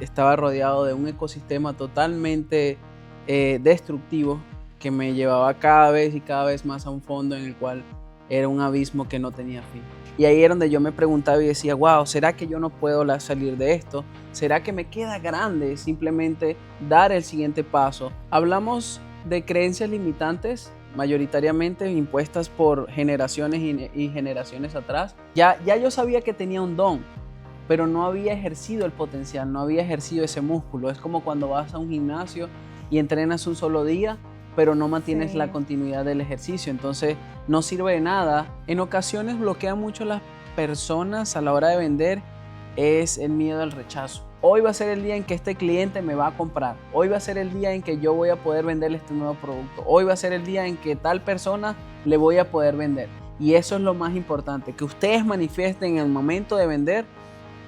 estaba rodeado de un ecosistema totalmente destructivo que me llevaba cada vez y cada vez más a un fondo en el cual era un abismo que no tenía fin. Y ahí era donde yo me preguntaba y decía, wow, ¿será que yo no puedo salir de esto? ¿Será que me queda grande simplemente dar el siguiente paso? Hablamos de creencias limitantes mayoritariamente impuestas por generaciones y generaciones atrás. Ya yo sabía que tenía un don, pero no había ejercido el potencial, no había ejercido ese músculo. Es como cuando vas a un gimnasio y entrenas un solo día, pero no mantienes la continuidad del ejercicio, entonces no sirve de nada. En ocasiones bloquea mucho a las personas a la hora de vender es el miedo al rechazo. Hoy va a ser el día en que este cliente me va a comprar. Hoy va a ser el día en que yo voy a poder venderle este nuevo producto. Hoy va a ser el día en que tal persona le voy a poder vender. Y eso es lo más importante, que ustedes manifiesten en el momento de vender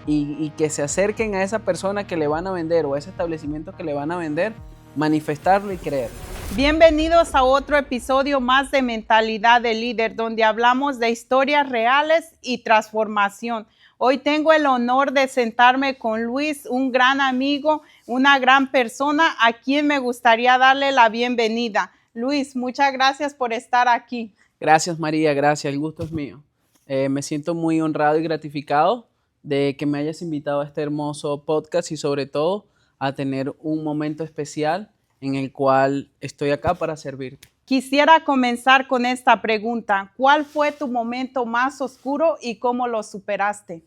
y que se acerquen a esa persona que le van a vender o a ese establecimiento que le van a vender, manifestarlo y creer. Bienvenidos a otro episodio más de Mentalidad de Líder, donde hablamos de historias reales y transformación. Hoy tengo el honor de sentarme con Luis, un gran amigo, una gran persona a quien me gustaría darle la bienvenida. Luis, muchas gracias por estar aquí. Gracias, María, gracias, el gusto es mío. Me siento muy honrado y gratificado de que me hayas invitado a este hermoso podcast y sobre todo a tener un momento especial en el cual estoy acá para servirte. Quisiera comenzar con esta pregunta. ¿Cuál fue tu momento más oscuro y cómo lo superaste?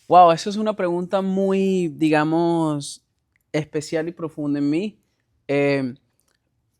Wow, eso es una pregunta muy, digamos, especial y profunda en mí.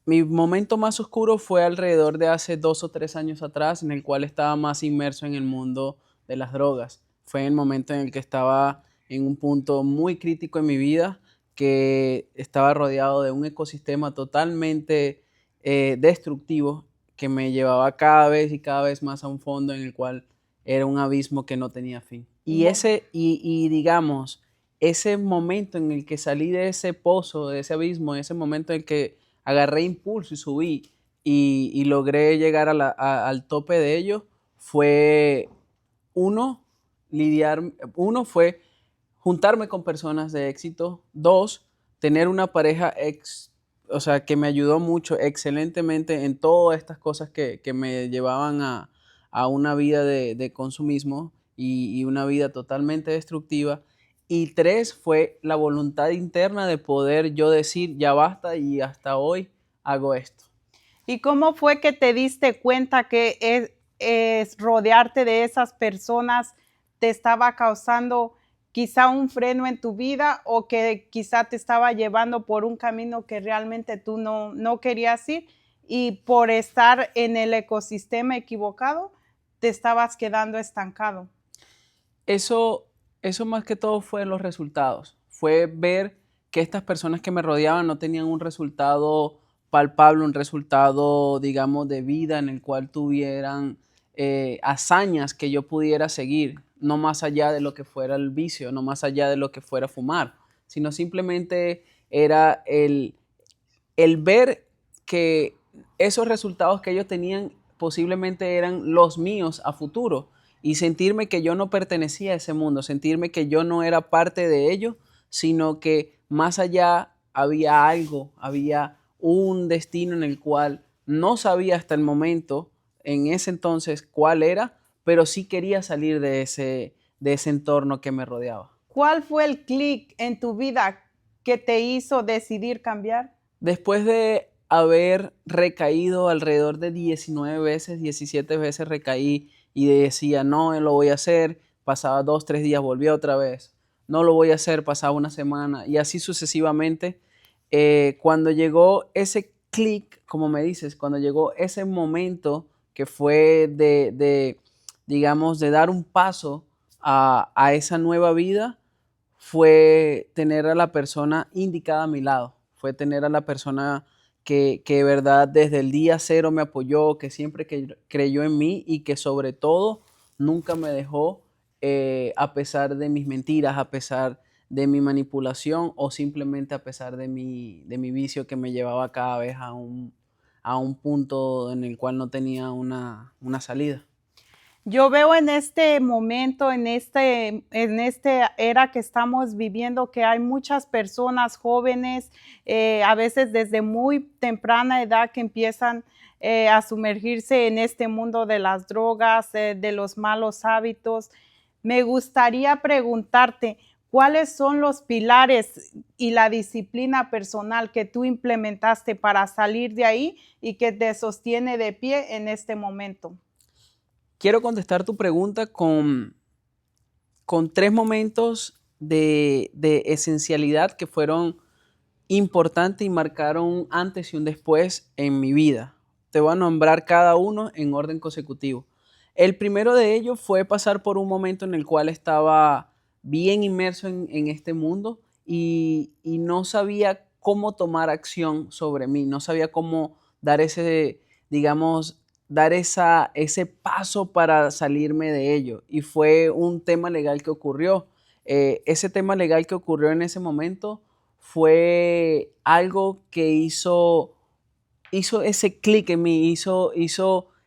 Mi momento más oscuro fue alrededor de hace 2 o 3 años atrás, en el cual estaba más inmerso en el mundo de las drogas. Fue el momento en el que estaba en un punto muy crítico en mi vida, que estaba rodeado de un ecosistema totalmente destructivo que me llevaba cada vez y cada vez más a un fondo en el cual era un abismo que no tenía fin. Y digamos, ese momento en el que salí de ese pozo, de ese abismo, ese momento en el que agarré impulso y subí y logré llegar al tope de ello, fue uno, uno fue juntarme con personas de éxito, dos, tener una pareja o sea, que me ayudó mucho, excelentemente en todas estas cosas que me llevaban a una vida de consumismo y una vida totalmente destructiva. Y tres, fue la voluntad interna de poder yo decir, ya basta y hasta hoy hago esto. ¿Y cómo fue que te diste cuenta que es rodearte de esas personas te estaba causando quizá un freno en tu vida o que quizá te estaba llevando por un camino que realmente tú no querías ir y por estar en el ecosistema equivocado te estabas quedando estancado? Eso, eso más que todo fue los resultados. Fue ver que estas personas que me rodeaban no tenían un resultado palpable, un resultado, digamos, de vida en el cual tuvieran hazañas que yo pudiera seguir, no más allá de lo que fuera el vicio, no más allá de lo que fuera fumar, sino simplemente era el ver que esos resultados que ellos tenían posiblemente eran los míos a futuro y sentirme que yo no pertenecía a ese mundo, sentirme que yo no era parte de ello, sino que más allá había algo, había un destino en el cual no sabía hasta el momento, en ese entonces, cuál era, pero sí quería salir de ese entorno que me rodeaba. ¿Cuál fue el clic en tu vida que te hizo decidir cambiar? Después de haber recaído alrededor de 19 veces, 17 veces recaí y decía, no lo voy a hacer, pasaba 2, 3 días, volvía otra vez, no lo voy a hacer, pasaba una semana y así sucesivamente. Cuando llegó ese clic, como me dices, cuando llegó ese momento que fue digamos, de dar un paso a esa nueva vida, fue tener a la persona indicada a mi lado, fue tener a la persona que de verdad desde el día cero me apoyó, que siempre creyó en mí y que sobre todo nunca me dejó a pesar de mis mentiras, a pesar de mi manipulación o simplemente a pesar de mi vicio que me llevaba cada vez a un punto en el cual no tenía una salida. Yo veo en este momento, en esta era que estamos viviendo, que hay muchas personas jóvenes, a veces desde muy temprana edad, que empiezan a sumergirse en este mundo de las drogas, de los malos hábitos. Me gustaría preguntarte, ¿cuáles son los pilares y la disciplina personal que tú implementaste para salir de ahí y que te sostiene de pie en este momento? Quiero contestar tu pregunta con tres momentos de esencialidad que fueron importantes y marcaron un antes y un después en mi vida. Te voy a nombrar cada uno en orden consecutivo. El primero de ellos fue pasar por un momento en el cual estaba bien inmerso en este mundo y no sabía cómo tomar acción sobre mí, no sabía cómo dar ese, digamos, dar ese paso para salirme de ello. Y fue un tema legal que ocurrió. Ese tema legal que ocurrió en ese momento fue algo que hizo ese clic en mí,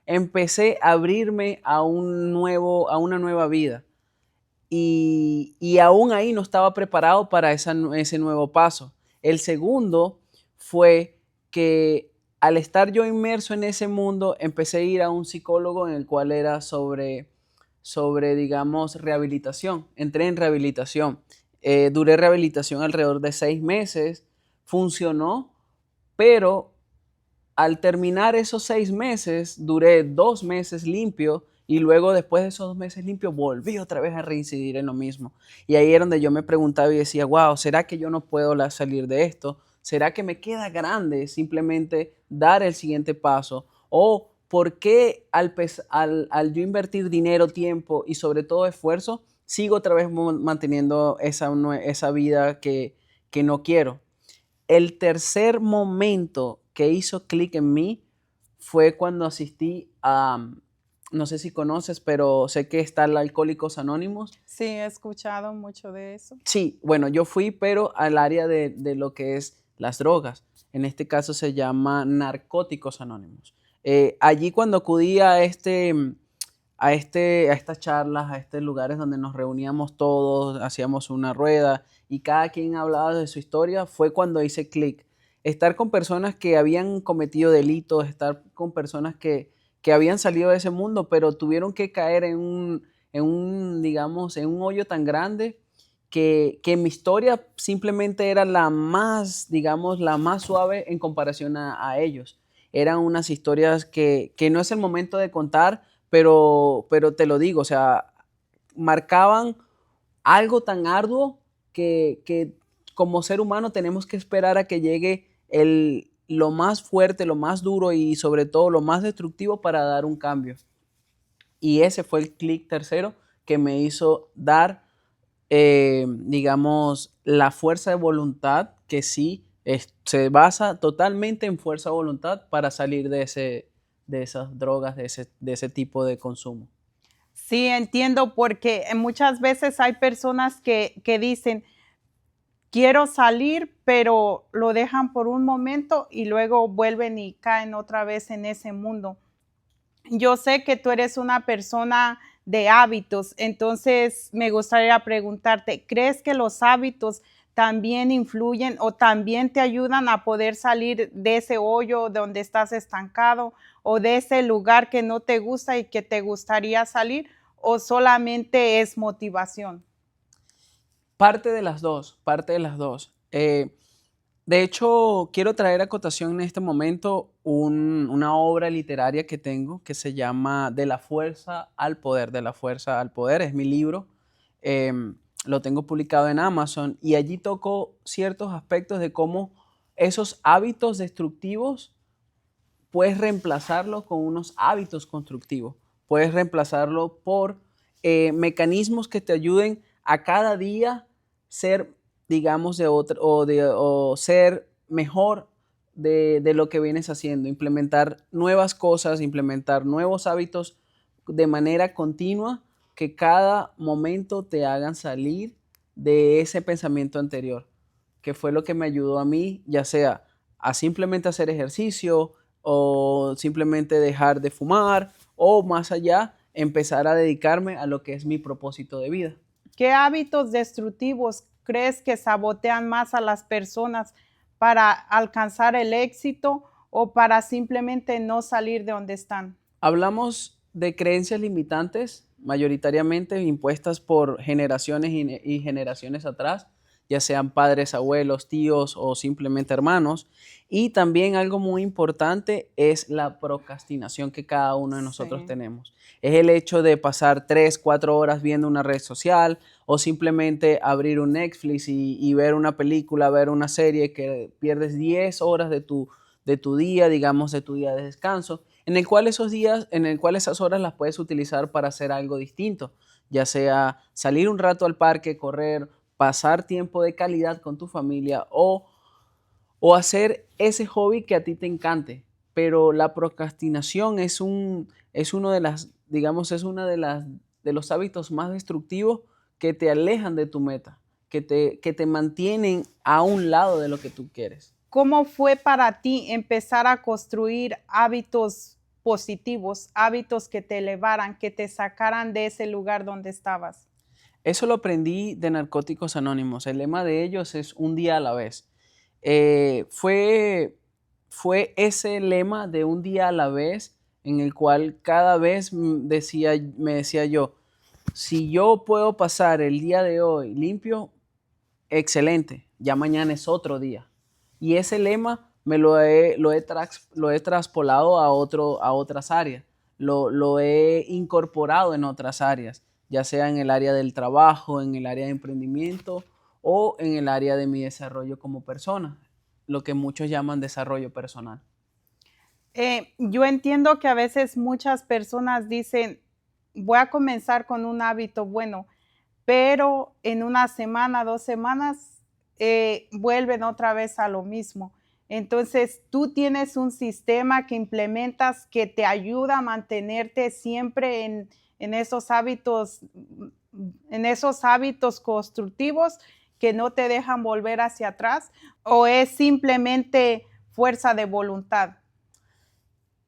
empecé a abrirme a a una nueva vida. Y aún ahí no estaba preparado para ese nuevo paso. El segundo fue que al estar yo inmerso en ese mundo, empecé a ir a un psicólogo en el cual era digamos, rehabilitación. Entré en rehabilitación. Duré rehabilitación alrededor de 6 meses. Funcionó, pero al terminar esos 6 meses, duré 2 meses limpio y luego después de esos 2 meses limpios volví otra vez a reincidir en lo mismo. Y ahí era donde yo me preguntaba y decía, wow, ¿será que yo no puedo salir de esto? ¿Será que me queda grande simplemente dar el siguiente paso? ¿O por qué al yo invertir dinero, tiempo y sobre todo esfuerzo, sigo otra vez manteniendo esa vida que no quiero? El tercer momento que hizo clic en mí fue cuando asistí no sé si conoces, pero sé que está el Alcohólicos Anónimos. Sí, he escuchado mucho de eso. Sí, bueno, yo fui, pero al área de lo que es las drogas. En este caso se llama Narcóticos Anónimos. Allí cuando acudí a estas charlas, a estos lugares donde nos reuníamos todos, hacíamos una rueda y cada quien hablaba de su historia, fue cuando hice clic. Estar con personas que habían cometido delitos, estar con personas que habían salido de ese mundo, pero tuvieron que caer digamos, en un hoyo tan grande que mi historia simplemente era la más, digamos, la más suave en comparación a ellos. Eran unas historias que no es el momento de contar, pero te lo digo, o sea, marcaban algo tan arduo que como ser humano tenemos que esperar a que llegue lo más fuerte, lo más duro y sobre todo lo más destructivo para dar un cambio. Y ese fue el clic tercero que me hizo dar, digamos, la fuerza de voluntad que sí se basa totalmente en fuerza de voluntad para salir de esas drogas, de ese tipo de consumo. Sí, entiendo, porque muchas veces hay personas que dicen, quiero salir, pero lo dejan por un momento y luego vuelven y caen otra vez en ese mundo. Yo sé que tú eres una persona de hábitos, entonces me gustaría preguntarte, ¿crees que los hábitos también influyen o también te ayudan a poder salir de ese hoyo donde estás estancado o de ese lugar que no te gusta y que te gustaría salir, o solamente es motivación? Parte de las dos, parte de las dos. De hecho, quiero traer a cotación en este momento una obra literaria que tengo que se llama De la fuerza al poder, de la fuerza al poder, es mi libro. Lo tengo publicado en Amazon y allí toco ciertos aspectos de cómo esos hábitos destructivos puedes reemplazarlo con unos hábitos constructivos. Puedes reemplazarlo por mecanismos que te ayuden a cada día ser, digamos, o ser mejor de lo que vienes haciendo. Implementar nuevas cosas, implementar nuevos hábitos de manera continua que cada momento te hagan salir de ese pensamiento anterior, que fue lo que me ayudó a mí, ya sea a simplemente hacer ejercicio, o simplemente dejar de fumar, o más allá, empezar a dedicarme a lo que es mi propósito de vida. ¿Qué hábitos destructivos crees que sabotean más a las personas para alcanzar el éxito o para simplemente no salir de donde están? Hablamos de creencias limitantes, mayoritariamente impuestas por generaciones y generaciones atrás, ya sean padres, abuelos, tíos o simplemente hermanos. Y también algo muy importante es la procrastinación que cada uno de nosotros Sí. tenemos. Es el hecho de pasar 3, 4 horas viendo una red social o simplemente abrir un Netflix y ver una película, ver una serie que pierdes 10 horas de tu día, digamos, de tu día de descanso, en el cual esas horas las puedes utilizar para hacer algo distinto, ya sea salir un rato al parque, correr, pasar tiempo de calidad con tu familia o hacer ese hobby que a ti te encante. Pero la procrastinación es uno de las, digamos, es una de los hábitos más destructivos que te alejan de tu meta, que te mantienen a un lado de lo que tú quieres. ¿Cómo fue para ti empezar a construir hábitos positivos, hábitos que te elevaran, que te sacaran de ese lugar donde estabas? Eso lo aprendí de Narcóticos Anónimos. El lema de ellos es un día a la vez. Fue ese lema de un día a la vez en el cual cada vez me decía yo, si yo puedo pasar el día de hoy limpio, excelente, ya mañana es otro día. Y ese lema lo he traspolado a otras áreas, lo he incorporado en otras áreas, ya sea en el área del trabajo, en el área de emprendimiento o en el área de mi desarrollo como persona, lo que muchos llaman desarrollo personal. Yo entiendo que a veces muchas personas dicen, voy a comenzar con un hábito bueno, pero en una semana, 2 semanas, vuelven otra vez a lo mismo. Entonces, tú tienes un sistema que implementas que te ayuda a mantenerte siempre en esos hábitos, en esos hábitos constructivos que no te dejan volver hacia atrás, o es simplemente fuerza de voluntad.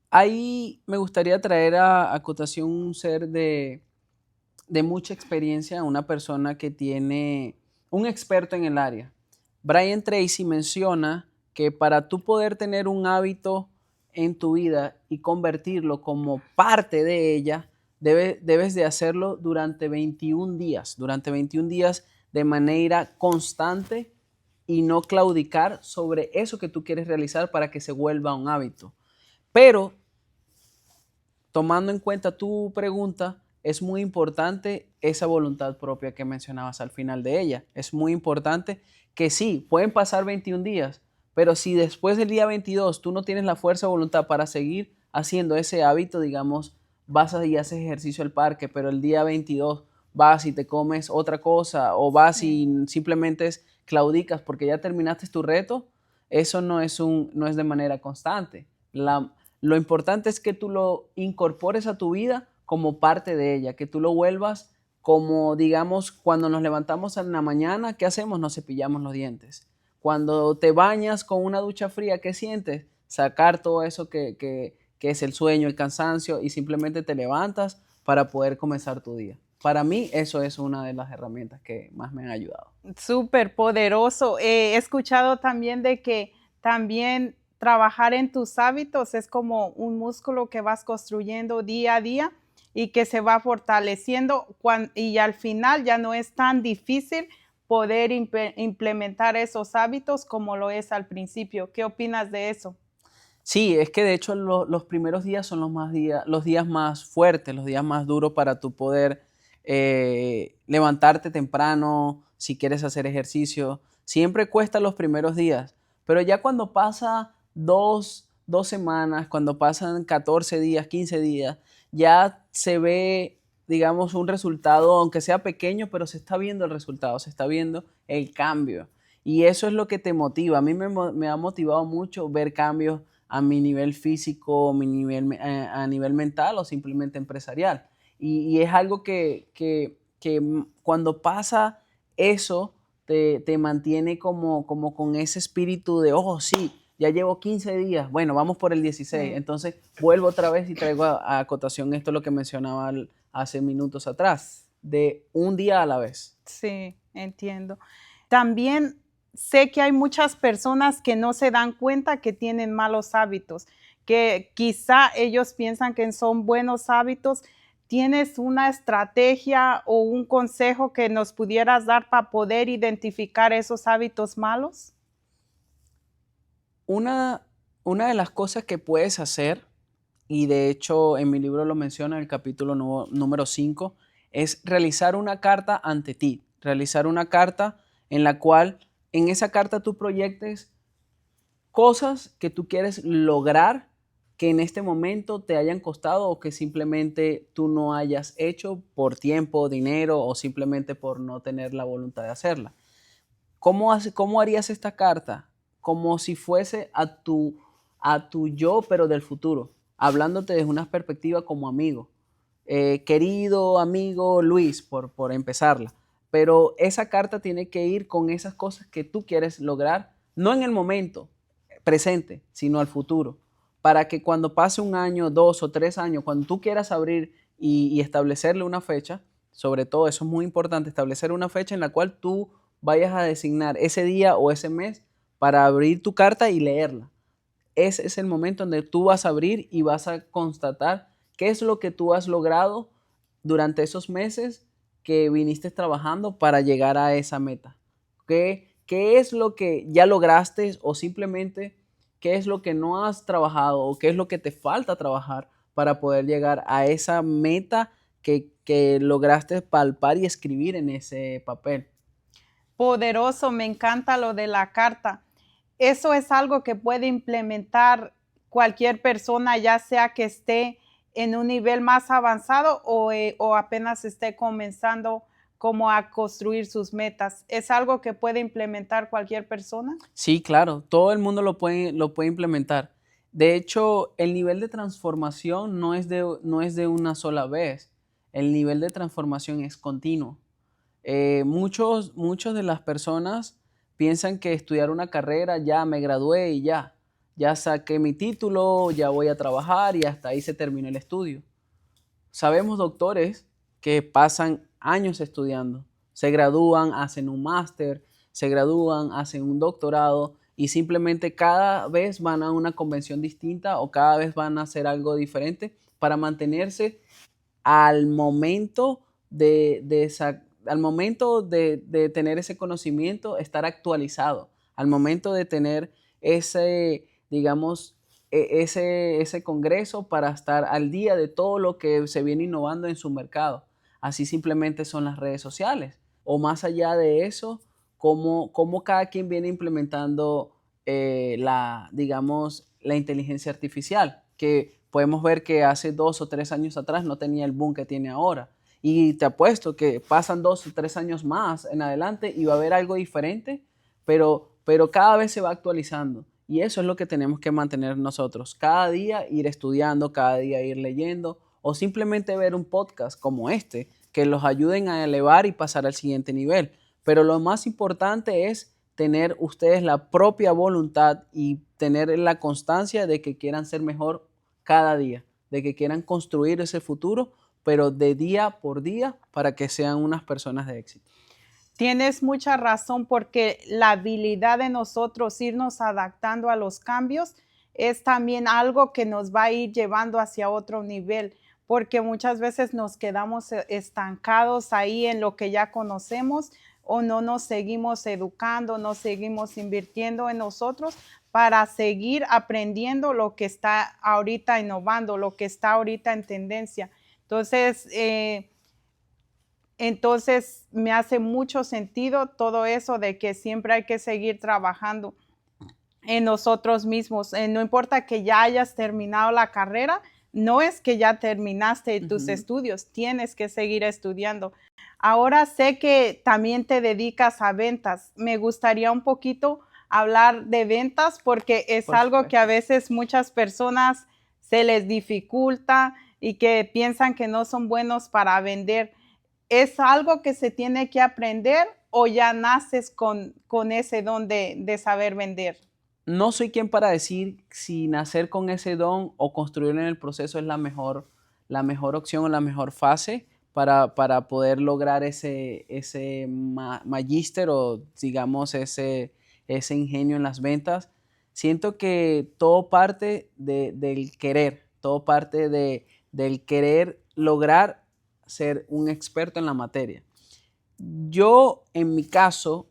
Ahí me gustaría traer a cotación un ser de mucha experiencia, una persona que tiene un experto en el área. Brian Tracy menciona que para tú poder tener un hábito en tu vida y convertirlo como parte de ella, debes de hacerlo durante 21 días de manera constante y no claudicar sobre eso que tú quieres realizar para que se vuelva un hábito. Pero tomando en cuenta tu pregunta, es muy importante esa voluntad propia que mencionabas al final de ella. Es muy importante que sí, pueden pasar 21 días, pero si después del día 22 tú no tienes la fuerza o voluntad para seguir haciendo ese hábito, digamos, vas y haces ejercicio al parque, pero el día 22 vas y te comes otra cosa o vas y simplemente claudicas porque ya terminaste tu reto, eso no es de manera constante. Lo importante es que tú lo incorpores a tu vida como parte de ella, que tú lo vuelvas como, digamos, cuando nos levantamos en la mañana, ¿qué hacemos? Nos cepillamos los dientes. Cuando te bañas con una ducha fría, ¿qué sientes? Sacar todo eso que es el sueño, el cansancio y simplemente te levantas para poder comenzar tu día. Para mí eso es una de las herramientas que más me han ayudado. Súper poderoso. He escuchado también de que también trabajar en tus hábitos es como un músculo que vas construyendo día a día y que se va fortaleciendo y al final ya no es tan difícil poder implementar esos hábitos como lo es al principio. ¿Qué opinas de eso? Sí, es que de hecho los primeros días son los días más fuertes, los días más duros para tu poder levantarte temprano, si quieres hacer ejercicio. Siempre cuesta los primeros días, pero ya cuando pasa dos semanas, cuando pasan 14 días, 15 días, ya se ve, digamos, un resultado, aunque sea pequeño, pero se está viendo el resultado, se está viendo el cambio. Y eso es lo que te motiva. A mí me ha motivado mucho ver cambios a mi nivel físico, a nivel mental o simplemente empresarial. Y es algo que cuando pasa eso, te mantiene como con ese espíritu de, oh, sí, ya llevo 15 días, bueno, vamos por el 16, entonces vuelvo otra vez y traigo a acotación esto lo que mencionaba hace minutos atrás, de un día a la vez. Sí, entiendo. También sé que hay muchas personas que no se dan cuenta que tienen malos hábitos, que quizá ellos piensan que son buenos hábitos. ¿Tienes una estrategia o un consejo que nos pudieras dar para poder identificar esos hábitos malos? Una, una de las cosas que puedes hacer, y de hecho en mi libro lo menciona en el capítulo número 5, es realizar una carta ante ti, realizar una carta en la cual en esa carta tú proyectes cosas que tú quieres lograr que en este momento te hayan costado o que simplemente tú no hayas hecho por tiempo, dinero o simplemente por no tener la voluntad de hacerla. ¿Cómo harías esta carta? Como si fuese a tu yo, pero del futuro, hablándote desde una perspectiva como amigo. Querido amigo Luis, por empezarla. Pero esa carta tiene que ir con esas cosas que tú quieres lograr, no en el momento presente, sino al futuro. Para que cuando pase un año, 2 o 3 años, cuando tú quieras abrir y establecerle una fecha, sobre todo eso es muy importante, establecer una fecha en la cual tú vayas a designar ese día o ese mes para abrir tu carta y leerla. Ese es el momento donde tú vas a abrir y vas a constatar qué es lo que tú has logrado durante esos meses que viniste trabajando para llegar a esa meta. ¿Qué es lo que ya lograste o simplemente qué es lo que no has trabajado o qué es lo que te falta trabajar para poder llegar a esa meta que lograste palpar y escribir en ese papel? Poderoso, me encanta lo de la carta. Eso es algo que puede implementar cualquier persona, ya sea que esté en un nivel más avanzado o apenas esté comenzando como a construir sus metas. ¿Es algo que puede implementar cualquier persona? Sí, claro, todo el mundo lo puede implementar. De hecho, el nivel de transformación no es de una sola vez. El nivel de transformación es continuo. Muchos de las personas piensan que estudiar una carrera, ya me gradué y ya saqué mi título, ya voy a trabajar y hasta ahí se terminó el estudio. Sabemos doctores que pasan años estudiando, se gradúan, hacen un máster, se gradúan, hacen un doctorado y simplemente cada vez van a una convención distinta o cada vez van a hacer algo diferente para mantenerse al momento de tener ese conocimiento, estar actualizado, al momento de tener ese, digamos, ese congreso para estar al día de todo lo que se viene innovando en su mercado. Así simplemente son las redes sociales. O más allá de eso, cómo cada quien viene implementando digamos, la inteligencia artificial, que podemos ver que hace 2 o 3 años atrás no tenía el boom que tiene ahora. Y te apuesto que pasan 2 o 3 años más en adelante y va a haber algo diferente, pero cada vez se va actualizando. Y eso es lo que tenemos que mantener nosotros. Cada día ir estudiando, cada día ir leyendo o simplemente ver un podcast como este que los ayuden a elevar y pasar al siguiente nivel. Pero lo más importante es tener ustedes la propia voluntad y tener la constancia de que quieran ser mejor cada día, de que quieran construir ese futuro, pero de día por día para que sean unas personas de éxito. Tienes mucha razón porque la habilidad de nosotros irnos adaptando a los cambios es también algo que nos va a ir llevando hacia otro nivel, porque muchas veces nos quedamos estancados ahí en lo que ya conocemos o no nos seguimos educando, no seguimos invirtiendo en nosotros para seguir aprendiendo lo que está ahorita innovando, lo que está ahorita en tendencia. Entonces, me hace mucho sentido todo eso de que siempre hay que seguir trabajando en nosotros mismos. No importa que ya hayas terminado la carrera, no es que ya terminaste tus estudios, tienes que seguir estudiando. Ahora sé que también te dedicas a ventas. Me gustaría un poquito hablar de ventas porque es Por algo que a supuesto. veces muchas personas se les dificulta y que piensan que no son buenos para vender. ¿Es algo que se tiene que aprender o ya naces con ese don de saber vender? no soy quien para decir si nacer con ese don o construirlo en el proceso es la mejor opción o la mejor fase para poder lograr ese magíster o digamos ese ingenio en las ventas. Siento que todo parte del querer, todo parte del querer lograr ser un experto en la materia. Yo, en mi caso,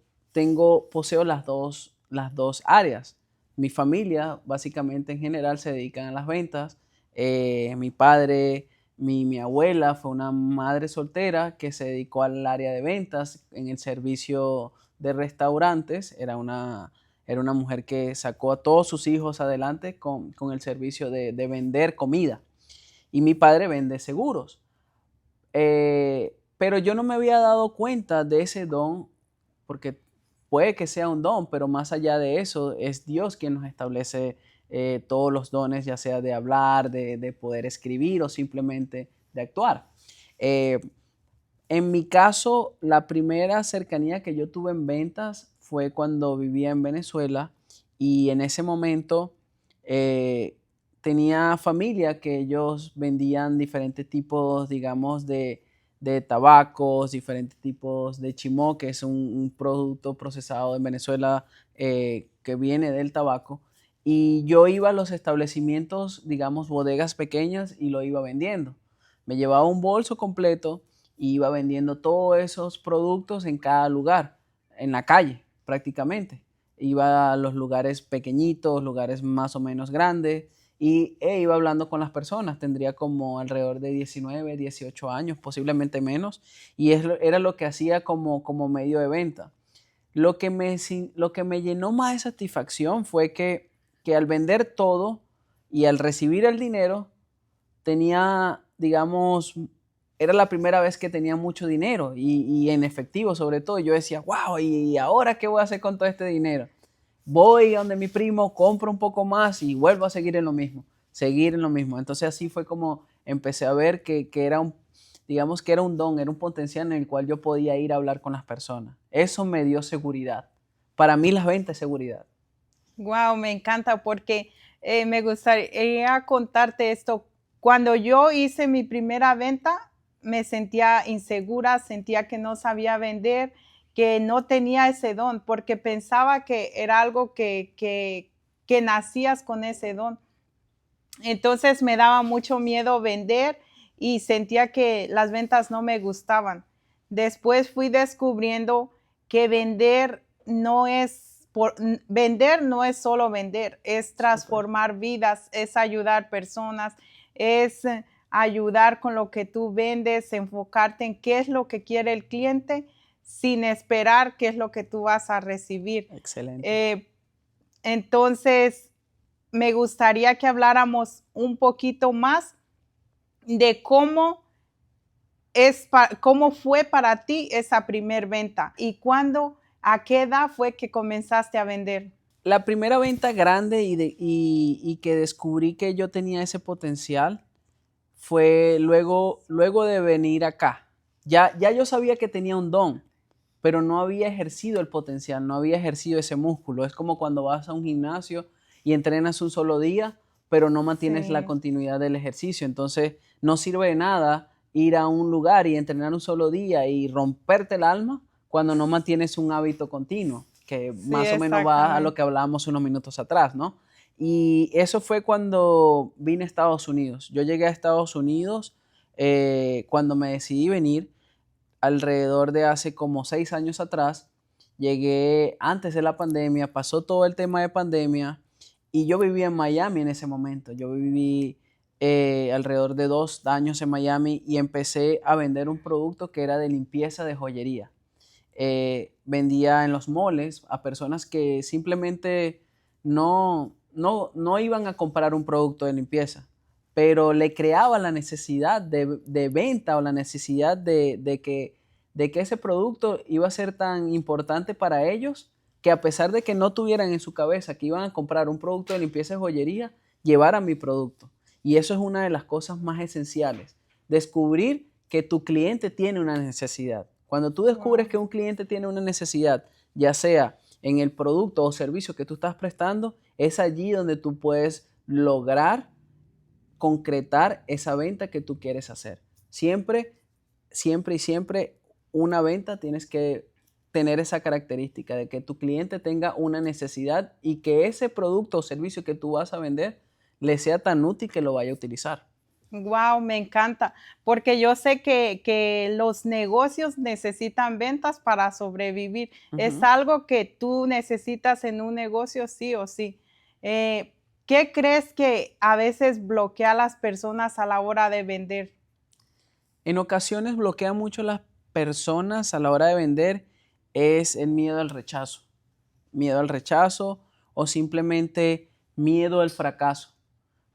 poseo las dos áreas. Mi familia, básicamente en general, se dedican a las ventas. Mi padre, mi abuela fue una madre soltera que se dedicó al área de ventas en el servicio de restaurantes. Era una mujer que sacó a todos sus hijos adelante con el servicio de vender comida. Y mi padre vende seguros. Pero yo no me había dado cuenta de ese don, porque puede que sea un don, pero más allá de eso, es Dios quien nos establece todos los dones, ya sea de hablar, de poder escribir o simplemente de actuar. Eh, en mi caso, la primera cercanía que yo tuve en ventas fue cuando vivía en Venezuela y en ese momento eh, tenía familia que ellos vendían diferentes tipos, digamos, de tabacos, diferentes tipos de chimó, que es un producto procesado en Venezuela que viene del tabaco. Y yo iba a los establecimientos, digamos, bodegas pequeñas y lo iba vendiendo. Me llevaba un bolso completo y iba vendiendo todos esos productos en cada lugar, en la calle prácticamente. Iba a los lugares pequeñitos, lugares más o menos grandes e iba hablando con las personas. Tendría como alrededor de 19, 18 años, posiblemente menos, y era lo que hacía como medio de venta. Lo que me llenó más de satisfacción fue que al vender todo y al recibir el dinero, tenía, digamos, era la primera vez que tenía mucho dinero y en efectivo sobre todo. Yo decía, wow, ¿y ahora qué voy a hacer con todo este dinero? Voy a donde mi primo, compro un poco más y vuelvo a seguir en lo mismo, seguir en lo mismo. Entonces así fue como empecé a ver que era digamos que era un don, era un potencial en el cual yo podía ir a hablar con las personas. Eso me dio seguridad. Para mí las ventas es seguridad. Wow, me encanta porque me gustaría contarte esto. Cuando yo hice mi primera venta, me sentía insegura, sentía que no sabía vender, que no tenía ese don, porque pensaba que era algo que nacías con ese don. Entonces me daba mucho miedo vender y sentía que las ventas no me gustaban. Después fui descubriendo que vender no es solo vender, es transformar vidas, es ayudar personas, es ayudar con lo que tú vendes, enfocarte en qué es lo que quiere el cliente sin esperar qué es lo que tú vas a recibir. Excelente. Entonces, me gustaría que habláramos un poquito más de cómo fue para ti esa primer venta y a qué edad fue que comenzaste a vender. La primera venta grande y que descubrí que yo tenía ese potencial fue luego de venir acá. Ya yo sabía que tenía un don, pero no había ejercido el potencial, no había ejercido ese músculo. Es como cuando vas a un gimnasio y entrenas un solo día, pero no mantienes la Sí, continuidad del ejercicio. Entonces, no sirve de nada ir a un lugar y entrenar un solo día y romperte el alma cuando no mantienes un hábito continuo, que sí, más o menos va a lo exactamente. que hablábamos unos minutos atrás, ¿no? Y eso fue cuando vine a Estados Unidos. Yo llegué a Estados Unidos cuando me decidí venir alrededor de hace como 6 años atrás. Llegué antes de la pandemia, pasó todo el tema de pandemia y yo vivía en Miami en ese momento. Yo viví alrededor de 2 años en Miami y empecé a vender un producto que era de limpieza de joyería. Vendía en los moles a personas que simplemente no iban a comprar un producto de limpieza, pero le creaba la necesidad de venta o la necesidad de que ese producto iba a ser tan importante para ellos que a pesar de que no tuvieran en su cabeza que iban a comprar un producto de limpieza de joyería, llevaran mi producto. Y eso es una de las cosas más esenciales, descubrir que tu cliente tiene una necesidad. Cuando tú descubres Wow. que un cliente tiene una necesidad, ya sea en el producto o servicio que tú estás prestando, es allí donde tú puedes lograr concretar esa venta que tú quieres hacer. Siempre, siempre y siempre una venta tienes que tener esa característica de que tu cliente tenga una necesidad y que ese producto o servicio que tú vas a vender le sea tan útil que lo vaya a utilizar. Wow, me encanta, porque yo sé que los negocios necesitan ventas para sobrevivir. Es Ujú. algo que tú necesitas en un negocio sí o sí. Eh, ¿Qué crees que a veces bloquea a las personas a la hora de vender? En ocasiones bloquea mucho a las personas a la hora de vender es el miedo al rechazo o simplemente miedo al fracaso.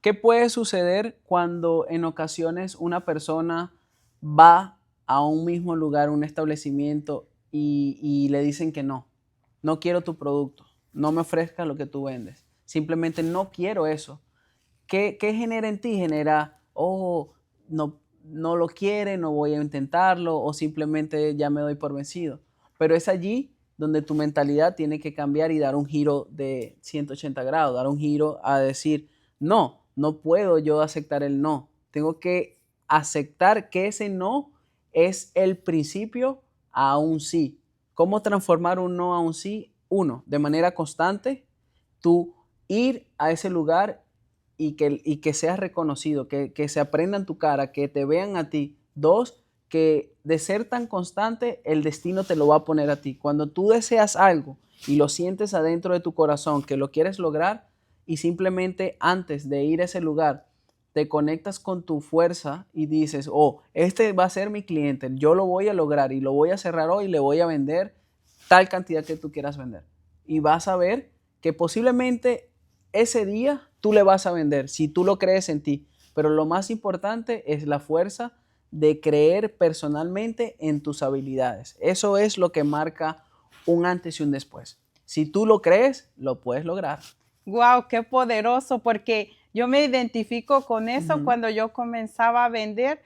¿Qué puede suceder cuando en ocasiones una persona va a un mismo lugar, un establecimiento y le dicen que no, no quiero tu producto, no me ofrezcas lo que tú vendes, simplemente no quiero eso? ¿Qué genera en ti? Genera, oh, no, no lo quiere, no voy a intentarlo o simplemente ya me doy por vencido. Pero es allí donde tu mentalidad tiene que cambiar y dar un giro de 180 grados, dar un giro a decir, no, no puedo yo aceptar el no. Tengo que aceptar que ese no es el principio a un sí. ¿Cómo transformar un no a un sí? Uno, de manera constante, tú ir a ese lugar y que seas reconocido, que se aprendan tu cara, que te vean a ti. Dos, que de ser tan constante, el destino te lo va a poner a ti. Cuando tú deseas algo y lo sientes adentro de tu corazón, que lo quieres lograr, y simplemente antes de ir a ese lugar, te conectas con tu fuerza y dices, oh, este va a ser mi cliente, yo lo voy a lograr y lo voy a cerrar hoy y le voy a vender tal cantidad que tú quieras vender. Y vas a ver que posiblemente ese día tú le vas a vender, si tú lo crees en ti. Pero lo más importante es la fuerza de creer personalmente en tus habilidades. Eso es lo que marca un antes y un después. Si tú lo crees, lo puedes lograr. Wow, qué poderoso, porque yo me identifico con eso Ujú. cuando yo comenzaba a vender.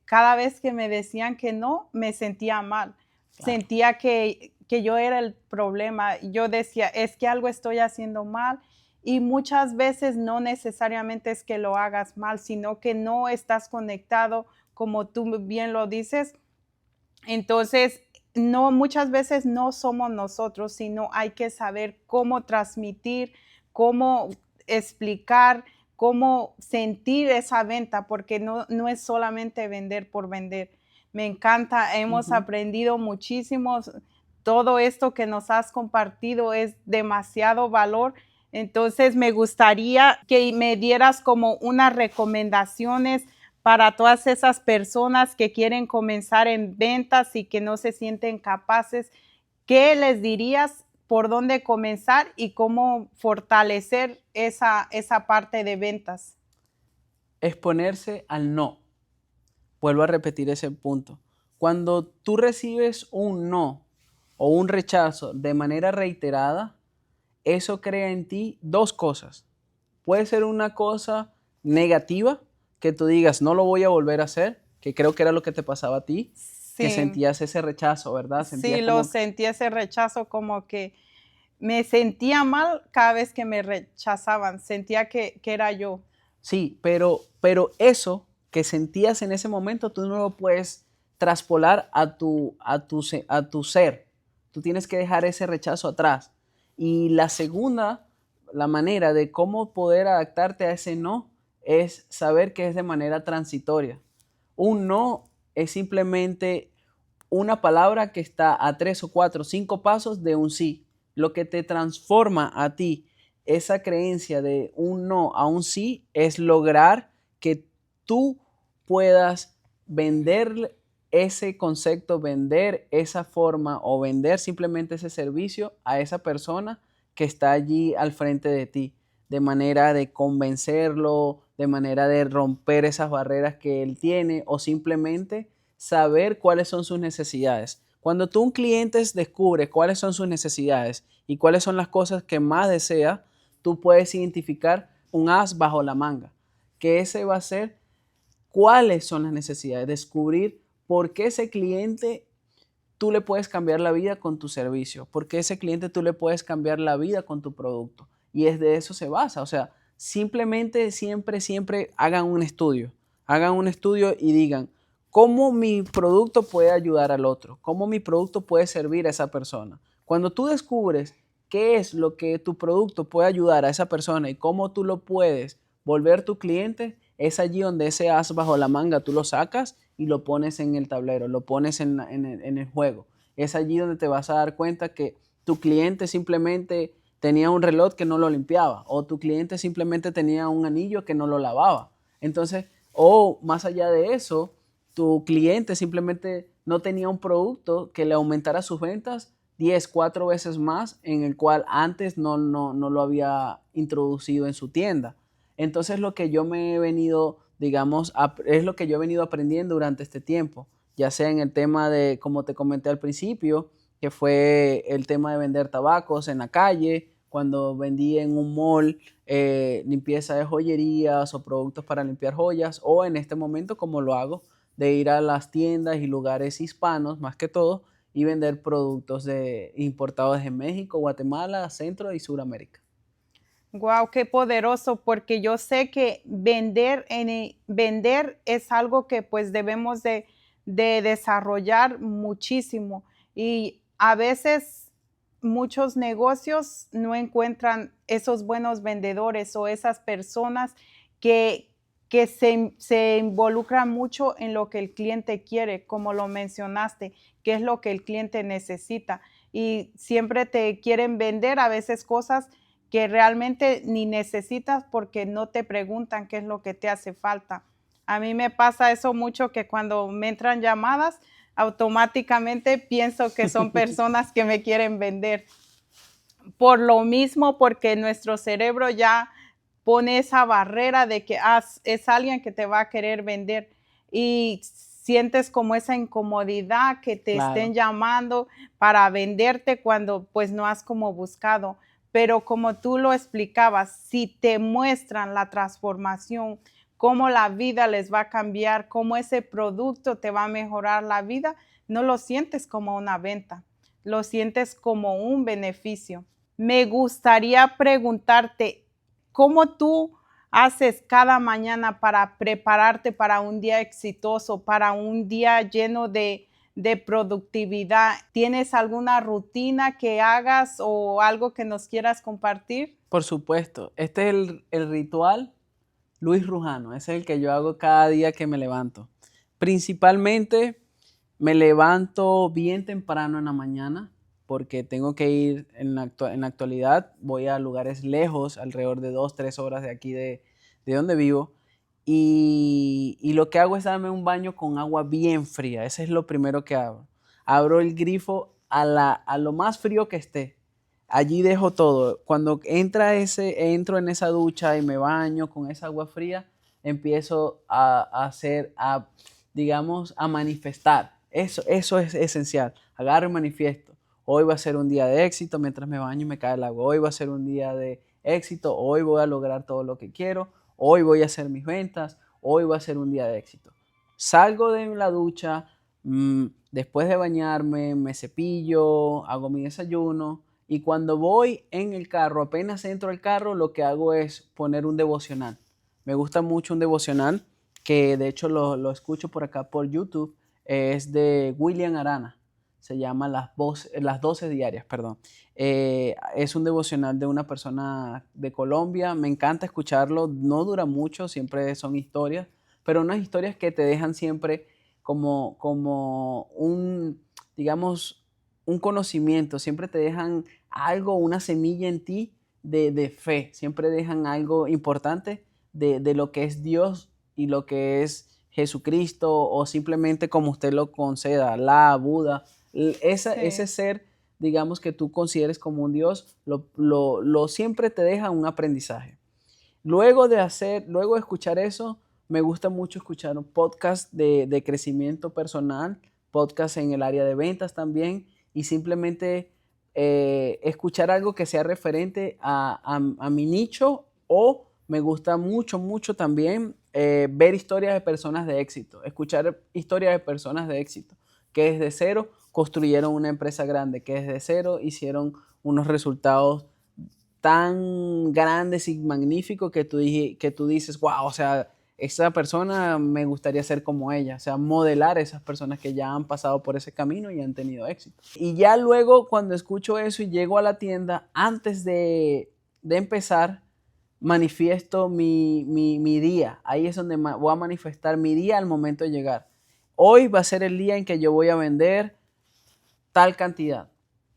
Cada vez que me decían que no, me sentía mal. Claro. Sentía que yo era el problema. Yo decía, es que algo estoy haciendo mal. Y muchas veces no necesariamente es que lo hagas mal, sino que no estás conectado, como tú bien lo dices. Entonces, no, muchas veces no somos nosotros, sino hay que saber cómo transmitir, cómo explicar, cómo sentir esa venta, porque no es solamente vender por vender. Me encanta, hemos Ujú. aprendido muchísimo. Todo esto que nos has compartido es demasiado valor. Entonces, me gustaría que me dieras como unas recomendaciones para todas esas personas que quieren comenzar en ventas y que no se sienten capaces. ¿Qué les dirías por dónde comenzar y cómo fortalecer esa parte de ventas? Exponerse al no. Vuelvo a repetir ese punto. Cuando tú recibes un no o un rechazo de manera reiterada, eso crea en ti dos cosas. Puede ser una cosa negativa, que tú digas, no lo voy a volver a hacer, que creo que era lo que te pasaba a ti, que Sí, sentías ese rechazo, ¿verdad? sí, Sentías lo como, sentí ese rechazo como que me sentía mal cada vez que me rechazaban, sentía que era yo. sí, pero eso que sentías en ese momento, tú no lo puedes traspolar a tu ser. Tú tienes que dejar ese rechazo atrás. Y la segunda, la manera de cómo poder adaptarte a ese no, es saber que es de manera transitoria. Un no es simplemente una palabra que está a 3 o 4 o 5 pasos de un sí. Lo que te transforma a ti esa creencia de un no a un sí es lograr que tú puedas vender ese concepto, vender esa forma o vender simplemente ese servicio a esa persona que está allí al frente de ti, de manera de convencerlo, de manera de romper esas barreras que él tiene o simplemente saber cuáles son sus necesidades. Cuando tú un cliente descubre cuáles son sus necesidades y cuáles son las cosas que más desea, tú puedes identificar un as bajo la manga, que ese va a ser cuáles son las necesidades, descubrir por qué ese cliente tú le puedes cambiar la vida con tu servicio? ¿Por qué ese cliente tú le puedes cambiar la vida con tu producto? Y es de eso se basa. O sea, simplemente siempre hagan un estudio y digan, ¿cómo mi producto puede ayudar al otro? ¿Cómo mi producto puede servir a esa persona? Cuando tú descubres qué es lo que tu producto puede ayudar a esa persona y cómo tú lo puedes volver tu cliente, es allí donde ese as bajo la manga tú lo sacas y lo pones en el tablero, lo pones en el juego. Es allí donde te vas a dar cuenta que tu cliente simplemente tenía un reloj que no lo limpiaba, o tu cliente simplemente tenía un anillo que no lo lavaba. Entonces, o más allá de eso, tu cliente simplemente no tenía un producto que le aumentara sus ventas 4 veces más, en el cual antes no lo había introducido en su tienda. Entonces lo que yo me he venido, digamos, es lo que yo he venido aprendiendo durante este tiempo, ya sea en el tema de, como te comenté al principio, que fue el tema de vender tabacos en la calle, cuando vendí en un mall limpieza de joyerías o productos para limpiar joyas, o en este momento como lo hago, de ir a las tiendas y lugares hispanos, más que todo, y vender productos importados de México, Guatemala, Centro y Suramérica. Wow, qué poderoso, porque yo sé que vender es algo que pues debemos de desarrollar muchísimo y a veces muchos negocios no encuentran esos buenos vendedores o esas personas que, que se involucran mucho en lo que el cliente quiere, como lo mencionaste, qué es lo que el cliente necesita y siempre te quieren vender a veces cosas que realmente ni necesitas porque no te preguntan qué es lo que te hace falta. A mí me pasa eso mucho que cuando me entran llamadas, automáticamente pienso que son personas que me quieren vender. Por lo mismo, porque nuestro cerebro ya pone esa barrera de que es alguien que te va a querer vender y sientes como esa incomodidad que te estén Claro. llamando para venderte cuando pues no has como buscado. Pero como tú lo explicabas, si te muestran la transformación, cómo la vida les va a cambiar, cómo ese producto te va a mejorar la vida, no lo sientes como una venta, lo sientes como un beneficio. Me gustaría preguntarte, ¿cómo tú haces cada mañana para prepararte para un día exitoso, para un día lleno de productividad? ¿Tienes alguna rutina que hagas o algo que nos quieras compartir? Por supuesto, este es el ritual Luis Rujano, ese es el que yo hago cada día que me levanto. Principalmente me levanto bien temprano en la mañana porque tengo que ir en la actualidad, voy a lugares lejos, alrededor de 2, 3 horas de aquí de donde vivo. Y lo que hago es darme un baño con agua bien fría. Ese es lo primero que hago. Abro el grifo a lo más frío que esté. Allí dejo todo. Cuando entro en esa ducha y me baño con esa agua fría, empiezo digamos, a manifestar. Eso es esencial. Agarro y manifiesto. Hoy va a ser un día de éxito mientras me baño y me cae el agua. Hoy va a ser un día de éxito. Hoy voy a lograr todo lo que quiero. Hoy voy a hacer mis ventas. Hoy va a ser un día de éxito. Salgo de la ducha, después de bañarme, me cepillo, hago mi desayuno y cuando voy en el carro, apenas entro al carro, lo que hago es poner un devocional. Me gusta mucho un devocional que de hecho lo escucho por acá por YouTube. Es de William Arana. Se llama Las 12 diarias, perdón. Es un devocional de una persona de Colombia. Me encanta escucharlo. No dura mucho, siempre son historias, pero unas historias que te dejan siempre como un, digamos, un conocimiento. Siempre te dejan algo, una semilla en ti de fe. Siempre dejan algo importante de lo que es Dios y lo que es Jesucristo o simplemente como usted lo conceda, Alá, Buda, ese Sí. ser, digamos, que tú consideres como un Dios, lo siempre te deja un aprendizaje. Luego de escuchar eso, me gusta mucho escuchar un podcast de crecimiento personal, podcast en el área de ventas también, y simplemente escuchar algo que sea referente a mi nicho, o me gusta mucho también ver historias de personas de éxito, escuchar historias de personas de éxito que desde cero construyeron una empresa grande, que desde cero hicieron unos resultados tan grandes y magníficos que tú dices, wow, o sea, esa persona me gustaría ser como ella, o sea, modelar a esas personas que ya han pasado por ese camino y han tenido éxito. Y ya luego cuando escucho eso y llego a la tienda, antes de empezar, manifiesto mi día. Ahí es donde voy a manifestar mi día al momento de llegar. Hoy va a ser el día en que yo voy a vender tal cantidad.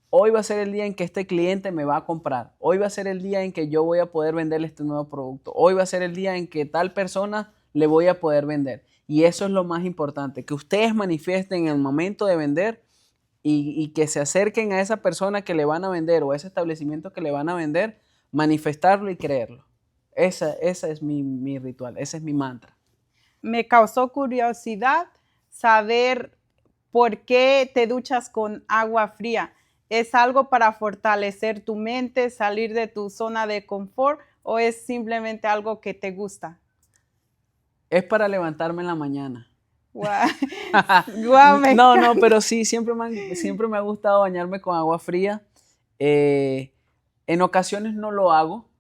Hoy va a ser el día en que este cliente me va a comprar. Hoy va a ser el día en que yo voy a poder venderle este nuevo producto. Hoy va a ser el día en que tal persona le voy a poder vender. Y eso es lo más importante, que ustedes manifiesten en el momento de vender y que se acerquen a esa persona que le van a vender o a ese establecimiento que le van a vender, manifestarlo y creerlo. Ese es mi ritual, ese es mi mantra. Me causó curiosidad saber por qué te duchas con agua fría. ¿Es algo para fortalecer tu mente, salir de tu zona de confort o es simplemente algo que te gusta? Es para levantarme en la mañana. Guau, guau, me No, encanta. pero sí, siempre me ha gustado bañarme con agua fría. En ocasiones no lo hago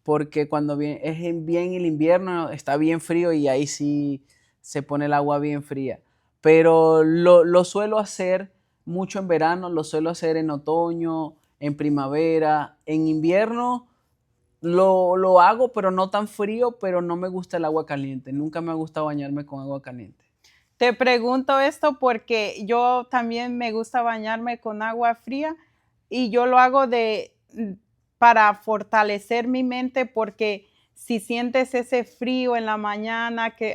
porque cuando bien el invierno está bien frío y ahí sí se pone el agua bien fría. Pero lo suelo hacer mucho en verano, lo suelo hacer en otoño, en primavera, en invierno. Lo hago, pero no tan frío, pero no me gusta el agua caliente. Nunca me ha gustado bañarme con agua caliente. Te pregunto esto porque yo también me gusta bañarme con agua fría y yo lo hago para fortalecer mi mente porque si sientes ese frío en la mañana que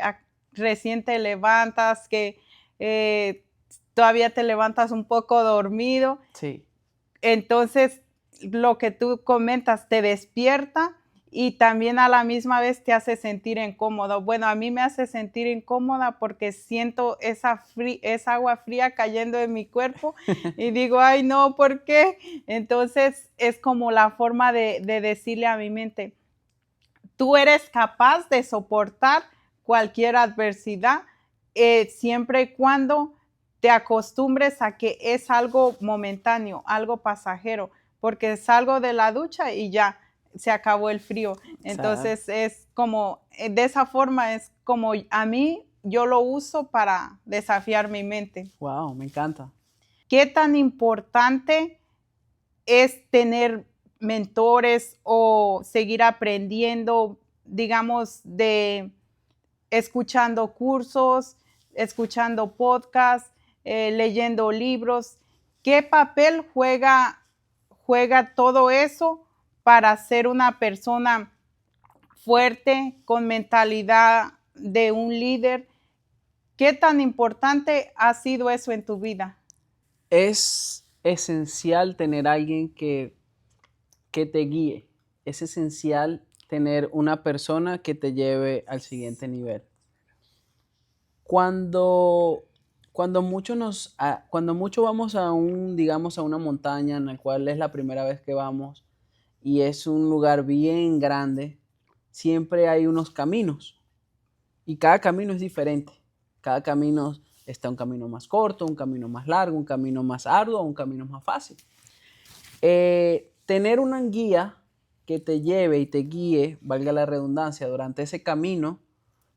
recién te levantas, que eh, todavía te levantas un poco dormido, Sí, entonces lo que tú comentas te despierta y también a la misma vez te hace sentir incómodo. Bueno, a mí me hace sentir incómoda porque siento esa agua fría cayendo en mi cuerpo y digo, ay, no, ¿por qué? Entonces es como la forma de decirle a mi mente, tú eres capaz de soportar cualquier adversidad siempre y cuando te acostumbres a que es algo momentáneo, algo pasajero, porque salgo de la ducha y ya se acabó el frío. exacto. Entonces es como, de esa forma es como a mí yo lo uso para desafiar mi mente. Wow, me encanta. ¿Qué tan importante es tener mentores o seguir aprendiendo, digamos, de escuchando cursos, escuchando podcasts, leyendo libros? ¿Qué papel juega todo eso para ser una persona fuerte, con mentalidad de un líder? ¿Qué tan importante ha sido eso en tu vida? Es esencial tener alguien que te guíe. Es esencial tener una persona que te lleve al siguiente nivel. Cuando, cuando mucho vamos digamos, a una montaña en la cual es la primera vez que vamos y es un lugar bien grande, siempre hay unos caminos y cada camino es diferente. Cada camino está un camino más corto, un camino más largo, un camino más arduo, un camino más fácil. Tener una guía que te lleve y te guíe, valga la redundancia, durante ese camino,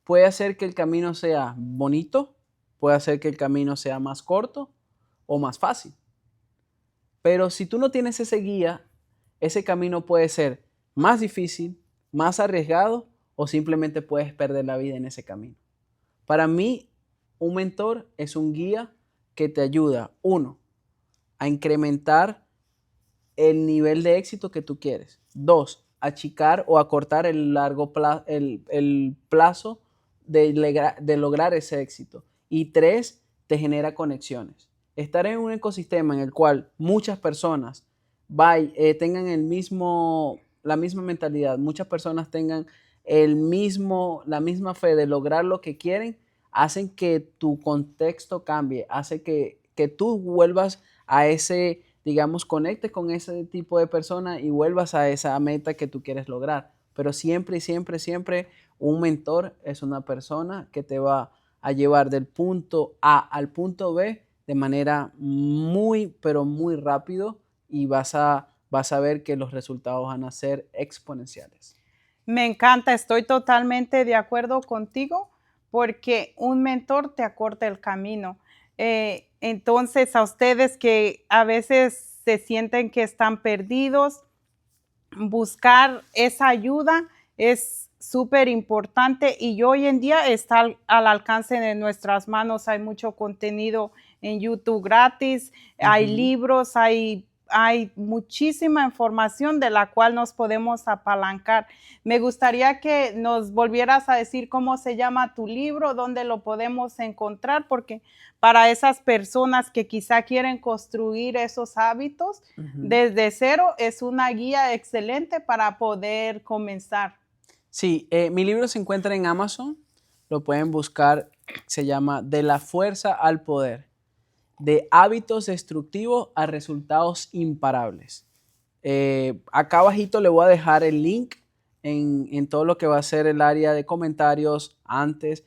puede hacer que el camino sea bonito, puede hacer que el camino sea más corto o más fácil. Pero si tú no tienes ese guía, ese camino puede ser más difícil, más arriesgado o simplemente puedes perder la vida en ese camino. Para mí, un mentor es un guía que te ayuda, uno, a incrementar el nivel de éxito que tú quieres. Dos, achicar o acortar el plazo de lograr ese éxito. Y tres, te genera conexiones. Estar en un ecosistema en el cual muchas personas tengan la misma mentalidad, muchas personas tengan la misma fe de lograr lo que quieren, hacen que tu contexto cambie, hace que tú vuelvas a ese, digamos, conectes con ese tipo de persona y vuelvas a esa meta que tú quieres lograr. Pero siempre, siempre, siempre un mentor es una persona que te va a llevar del punto A al punto B de manera muy, pero muy rápido y vas a ver que los resultados van a ser exponenciales. Me encanta, estoy totalmente de acuerdo contigo porque un mentor te acorta el camino. Entonces, a ustedes que a veces se sienten que están perdidos, buscar esa ayuda es súper importante y hoy en día está al alcance de nuestras manos. Hay mucho contenido en YouTube gratis, hay libros, hay muchísima información de la cual nos podemos apalancar. Me gustaría que nos volvieras a decir cómo se llama tu libro, dónde lo podemos encontrar, porque para esas personas que quizá quieren construir esos hábitos desde cero, es una guía excelente para poder comenzar. Sí, mi libro se encuentra en Amazon, lo pueden buscar, se llama De la fuerza al poder. De hábitos destructivos a resultados imparables. Acá abajito le voy a dejar el link en todo lo que va a ser el área de comentarios antes,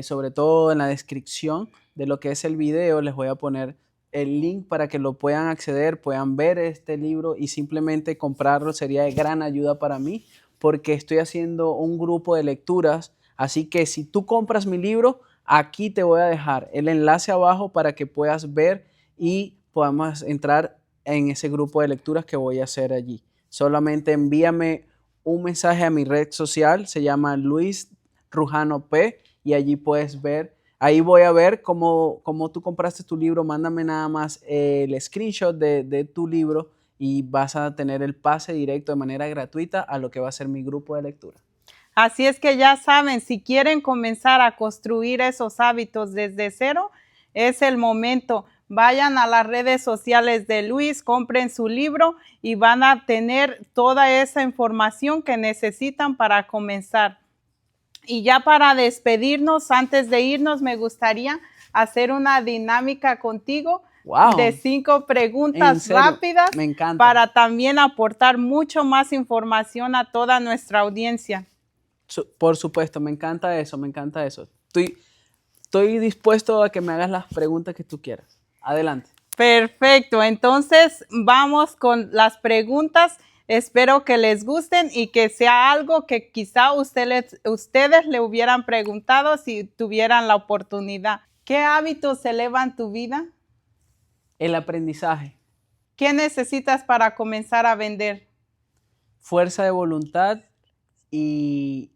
sobre todo en la descripción de lo que es el video, les voy a poner el link para que lo puedan acceder, puedan ver este libro y simplemente comprarlo sería de gran ayuda para mí porque estoy haciendo un grupo de lecturas, así que si tú compras mi libro, aquí te voy a dejar el enlace abajo para que puedas ver y podamos entrar en ese grupo de lecturas que voy a hacer allí. Solamente envíame un mensaje a mi red social, se llama Luis Rujano P y allí puedes ver, ahí voy a ver cómo tú compraste tu libro, mándame nada más el screenshot de tu libro y vas a tener el pase directo de manera gratuita a lo que va a ser mi grupo de lectura. Así es que ya saben, si quieren comenzar a construir esos hábitos desde cero, es el momento. Vayan a las redes sociales de Luis, compren su libro y van a tener toda esa información que necesitan para comenzar. Y ya para despedirnos, antes de irnos, me gustaría hacer una dinámica contigo. Wow. De 5 preguntas rápidas. Me encanta. Para también aportar mucho más información a toda nuestra audiencia. Por supuesto, me encanta eso, me encanta eso. Estoy dispuesto a que me hagas las preguntas que tú quieras. Adelante. Perfecto, entonces vamos con las preguntas. Espero que les gusten y que sea algo que quizá ustedes le hubieran preguntado si tuvieran la oportunidad. ¿Qué hábitos elevan tu vida? El aprendizaje. ¿Qué necesitas para comenzar a vender? Fuerza de voluntad y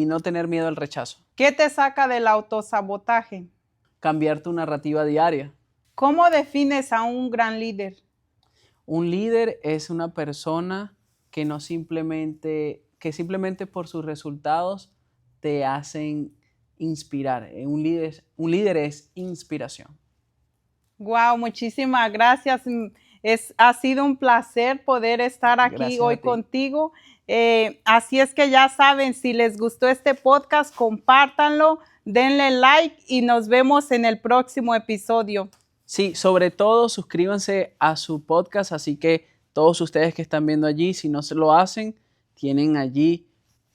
no tener miedo al rechazo. ¿Qué te saca del autosabotaje? Cambiar tu narrativa diaria. ¿Cómo defines a un gran líder? Un líder es una persona que simplemente por sus resultados te hacen inspirar. Un líder es inspiración. Wow, muchísimas gracias. Ha sido un placer poder estar aquí hoy contigo. Así es que ya saben, si les gustó este podcast, compártanlo, denle like y nos vemos en el próximo episodio. Sí, sobre todo suscríbanse a su podcast, así que todos ustedes que están viendo allí, si no se lo hacen, tienen allí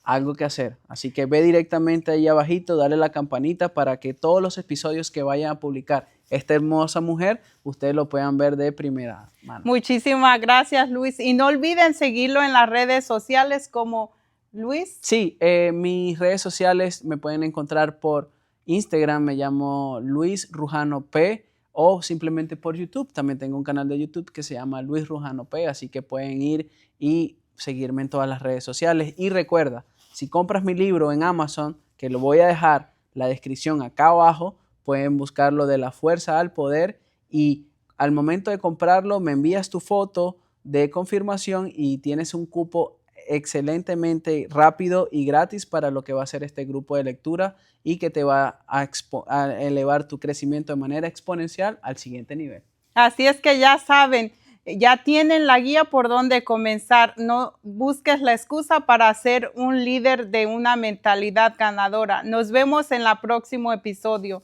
algo que hacer. Así que ve directamente ahí abajito, dale la campanita para que todos los episodios que vayan a publicar esta hermosa mujer, ustedes lo puedan ver de primera mano. Muchísimas gracias, Luis. Y no olviden seguirlo en las redes sociales como Luis. Sí, mis redes sociales me pueden encontrar por Instagram, me llamo Luis Rujano P, o simplemente por YouTube. También tengo un canal de YouTube que se llama Luis Rujano P, así que pueden ir y seguirme en todas las redes sociales. Y recuerda, si compras mi libro en Amazon, que lo voy a dejar la descripción acá abajo, pueden buscarlo de la fuerza al poder y al momento de comprarlo me envías tu foto de confirmación y tienes un cupo excelentemente rápido y gratis para lo que va a ser este grupo de lectura y que te va a elevar tu crecimiento de manera exponencial al siguiente nivel. Así es que ya saben, ya tienen la guía por dónde comenzar. No busques la excusa para ser un líder de una mentalidad ganadora. Nos vemos en el próximo episodio.